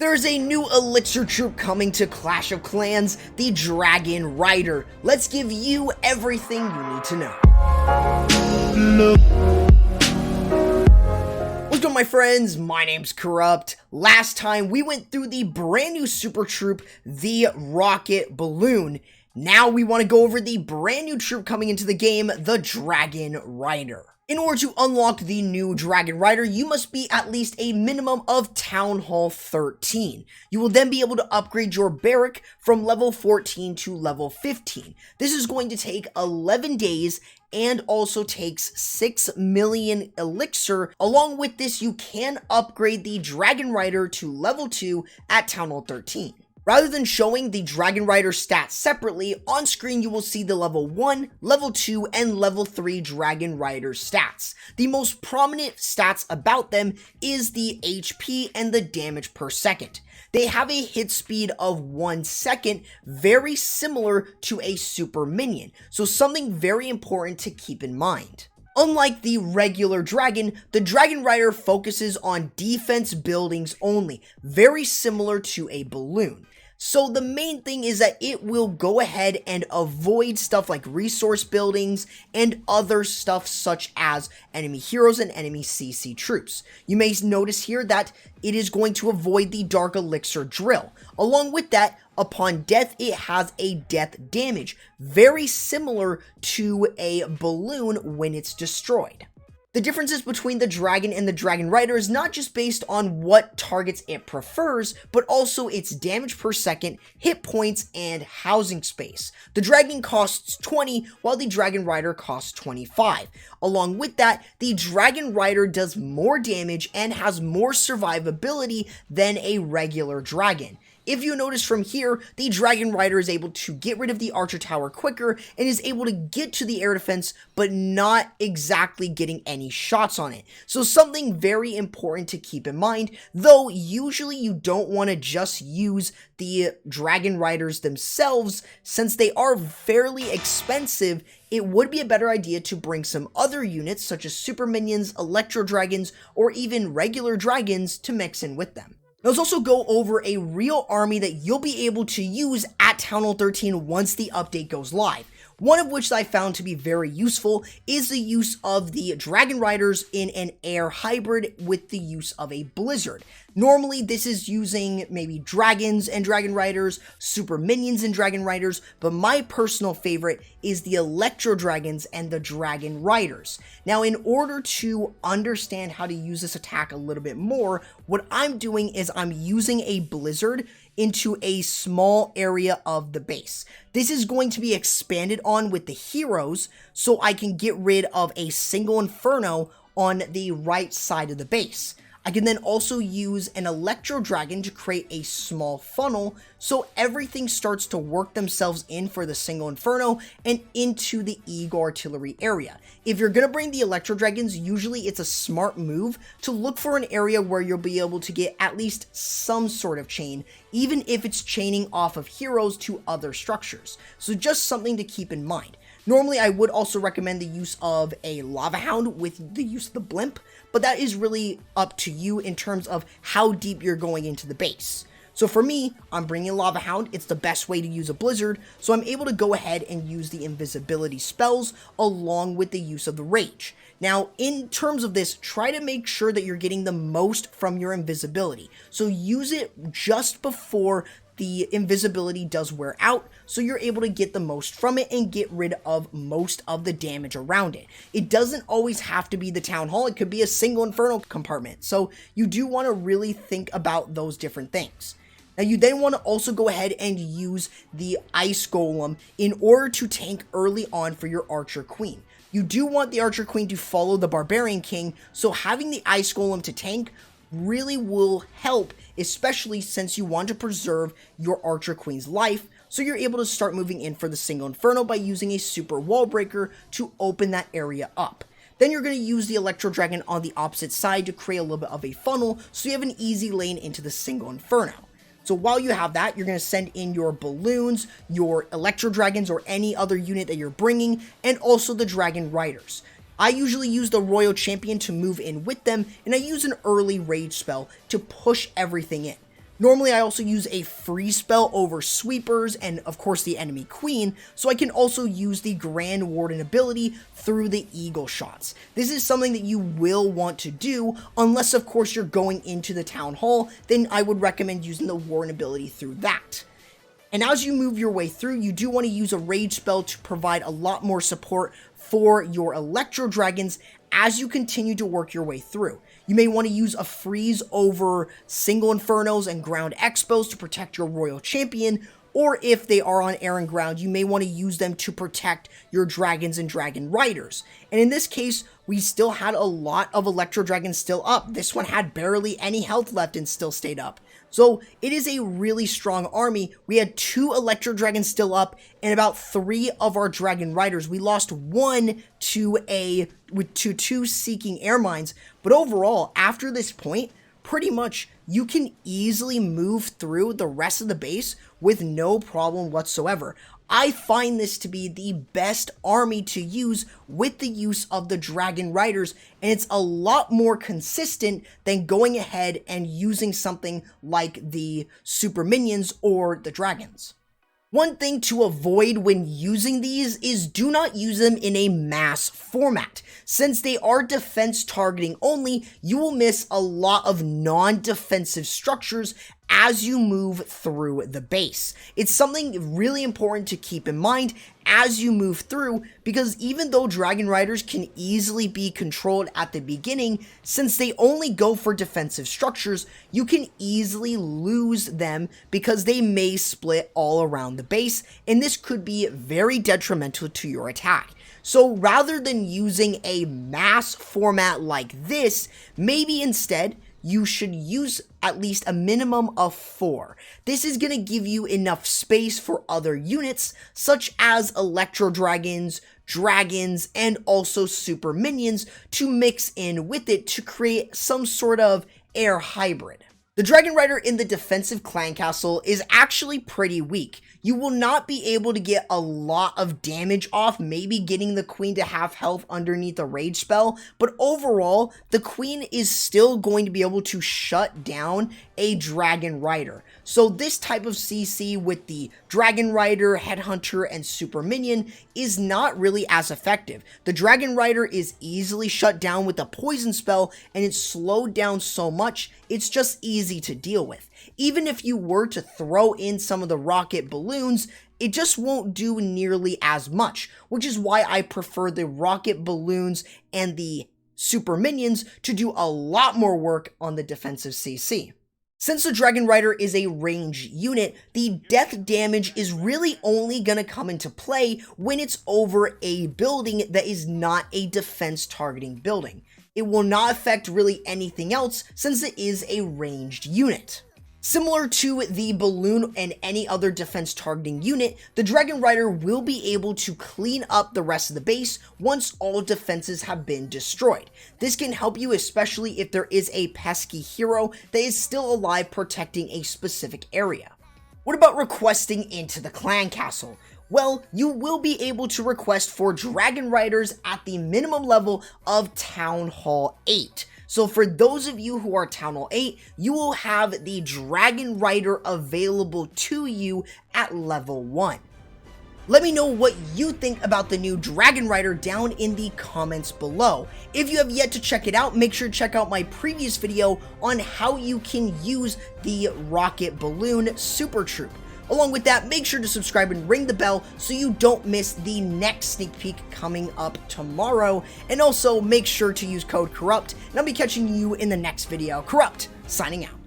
There's a new elixir troop coming to Clash of Clans, the Dragon Rider. Let's give you everything you need to know. What's going on, my friends? My name's Corrupt. Last time we went through the brand new super troop, the Rocket Balloon. Now we want to go over the brand new troop coming into the game, the Dragon Rider. In order to unlock the new Dragon Rider, you must be at least a minimum of Town Hall 13. You will then be able to upgrade your barrack from level 14 to level 15. This is going to take 11 days and also takes 6 million elixir. Along with this, you can upgrade the Dragon Rider to level 2 at Town Hall 13. Rather than showing the Dragon Rider stats separately, on screen you will see the level 1, level 2, and level 3 Dragon Rider stats. The most prominent stats about them is the HP and the damage per second. They have a hit speed of 1 second, very similar to a super minion, so something very important to keep in mind. Unlike the regular dragon, the Dragon Rider focuses on defense buildings only, very similar to a balloon. So the main thing is that it will go ahead and avoid stuff like resource buildings and other stuff such as enemy heroes and enemy CC troops. You may notice here that it is going to avoid the Dark Elixir drill. Along with that, upon death, it has a death damage, very similar to a balloon when it's destroyed. The differences between the Dragon and the Dragon Rider is not just based on what targets it prefers, but also its damage per second, hit points, and housing space. The Dragon costs 20, while the Dragon Rider costs 25. Along with that, the Dragon Rider does more damage and has more survivability than a regular dragon. If you notice from here, the Dragon Rider is able to get rid of the Archer Tower quicker and is able to get to the air defense, but not exactly getting any shots on it. So something very important to keep in mind, though usually you don't want to just use the Dragon Riders themselves, since they are fairly expensive. It would be a better idea to bring some other units such as super minions, electro dragons, or even regular dragons to mix in with them. Let's also go over a real army that you'll be able to use at Town Hall 13 once the update goes live. One of which I found to be very useful is the use of the Dragon Riders in an air hybrid with the use of a blizzard. Normally this is using maybe dragons and Dragon Riders, super minions and Dragon Riders, but my personal favorite is the Electro Dragons and the Dragon Riders. Now, in order to understand how to use this attack a little bit more, what I'm doing is I'm using a blizzard into a small area of the base. This is going to be expanded on with the heroes, so I can get rid of a single Inferno on the right side of the base. I can then also use an Electro Dragon to create a small funnel, so everything starts to work themselves in for the single Inferno and into the Eagle Artillery area. If you're gonna bring the Electro Dragons, usually it's a smart move to look for an area where you'll be able to get at least some sort of chain, even if it's chaining off of heroes to other structures. So just something to keep in mind. Normally, I would also recommend the use of a Lava Hound with the use of the blimp, but that is really up to you in terms of how deep you're going into the base. So for me, I'm bringing a Lava Hound. It's the best way to use a blizzard, so I'm able to go ahead and use the invisibility spells along with the use of the rage. Now, in terms of this, try to make sure that you're getting the most from your invisibility. So use it just before the invisibility does wear out, so you're able to get the most from it and get rid of most of the damage around it. It doesn't always have to be the Town Hall, it could be a single Inferno compartment, so you do want to really think about those different things. Now, you then want to also go ahead and use the Ice Golem in order to tank early on for your Archer Queen. You do want the Archer Queen to follow the Barbarian King, so having the Ice Golem to tank really will help, especially since you want to preserve your Archer Queen's life, so you're able to start moving in for the single Inferno by using a super wall breaker to open that area up. Then you're going to use the Electro Dragon on the opposite side to create a little bit of a funnel, so you have an easy lane into the single Inferno. So while you have that, you're going to send in your balloons, your Electro Dragons, or any other unit that you're bringing, and also the Dragon Riders. I usually use the Royal Champion to move in with them, and I use an early rage spell to push everything in. Normally, I also use a freeze spell over sweepers and, of course, the enemy queen, so I can also use the Grand Warden ability through the eagle shots. This is something that you will want to do, unless, of course, you're going into the town hall, then I would recommend using the Warden ability through that. And as you move your way through, you do want to use a rage spell to provide a lot more support for your Electro Dragons as you continue to work your way through. You may want to use a freeze over single Infernos and ground expos to protect your Royal Champion, or if they are on air and ground, you may want to use them to protect your Dragons and Dragon Riders. And in this case, we still had a lot of Electro Dragons still up. This one had barely any health left and still stayed up. So it is a really strong army. We had 2 Electro Dragons still up and about 3 of our Dragon Riders. We lost 1 to 2 Seeking Air Mines, but overall, after this point, pretty much you can easily move through the rest of the base with no problem whatsoever. I find this to be the best army to use with the use of the Dragon Riders, and it's a lot more consistent than going ahead and using something like the Super Minions or the Dragons. One thing to avoid when using these is do not use them in a mass format. Since they are defense targeting only, you will miss a lot of non-defensive structures as you move through the base. It's something really important to keep in mind as you move through, because even though Dragon Riders can easily be controlled at the beginning, since they only go for defensive structures, you can easily lose them because they may split all around the base, and this could be very detrimental to your attack. So rather than using a mass format like this, maybe instead you should use at least a minimum of 4. This is going to give you enough space for other units, such as Electro Dragons, Dragons, and also Super Minions to mix in with it to create some sort of air hybrid. The Dragon Rider in the defensive clan castle is actually pretty weak. You will not be able to get a lot of damage off, maybe getting the queen to half health underneath a rage spell, but overall, the queen is still going to be able to shut down a Dragon Rider. So this type of CC with the Dragon Rider, Headhunter, and Super Minion is not really as effective. The Dragon Rider is easily shut down with a poison spell, and it's slowed down so much, it's just easy to deal with. Even if you were to throw in some of the rocket balloons, it just won't do nearly as much, which is why I prefer the rocket balloons and the Super Minions to do a lot more work on the defensive CC. Since the Dragon Rider is a ranged unit, the death damage is really only going to come into play when it's over a building that is not a defense targeting building. It will not affect really anything else since it is a ranged unit. Similar to the balloon and any other defense targeting unit, the Dragon Rider will be able to clean up the rest of the base once all defenses have been destroyed. This can help you especially if there is a pesky hero that is still alive protecting a specific area. What about requesting into the clan castle? Well, you will be able to request for Dragon Riders at the minimum level of Town Hall 8. So for those of you who are Town Hall 8, you will have the Dragon Rider available to you at level 1. Let me know what you think about the new Dragon Rider down in the comments below. If you have yet to check it out, make sure to check out my previous video on how you can use the Rocket Balloon Super Troop. Along with that, make sure to subscribe and ring the bell so you don't miss the next sneak peek coming up tomorrow. And also make sure to use code CORRUPT, and I'll be catching you in the next video. Corrupt, signing out.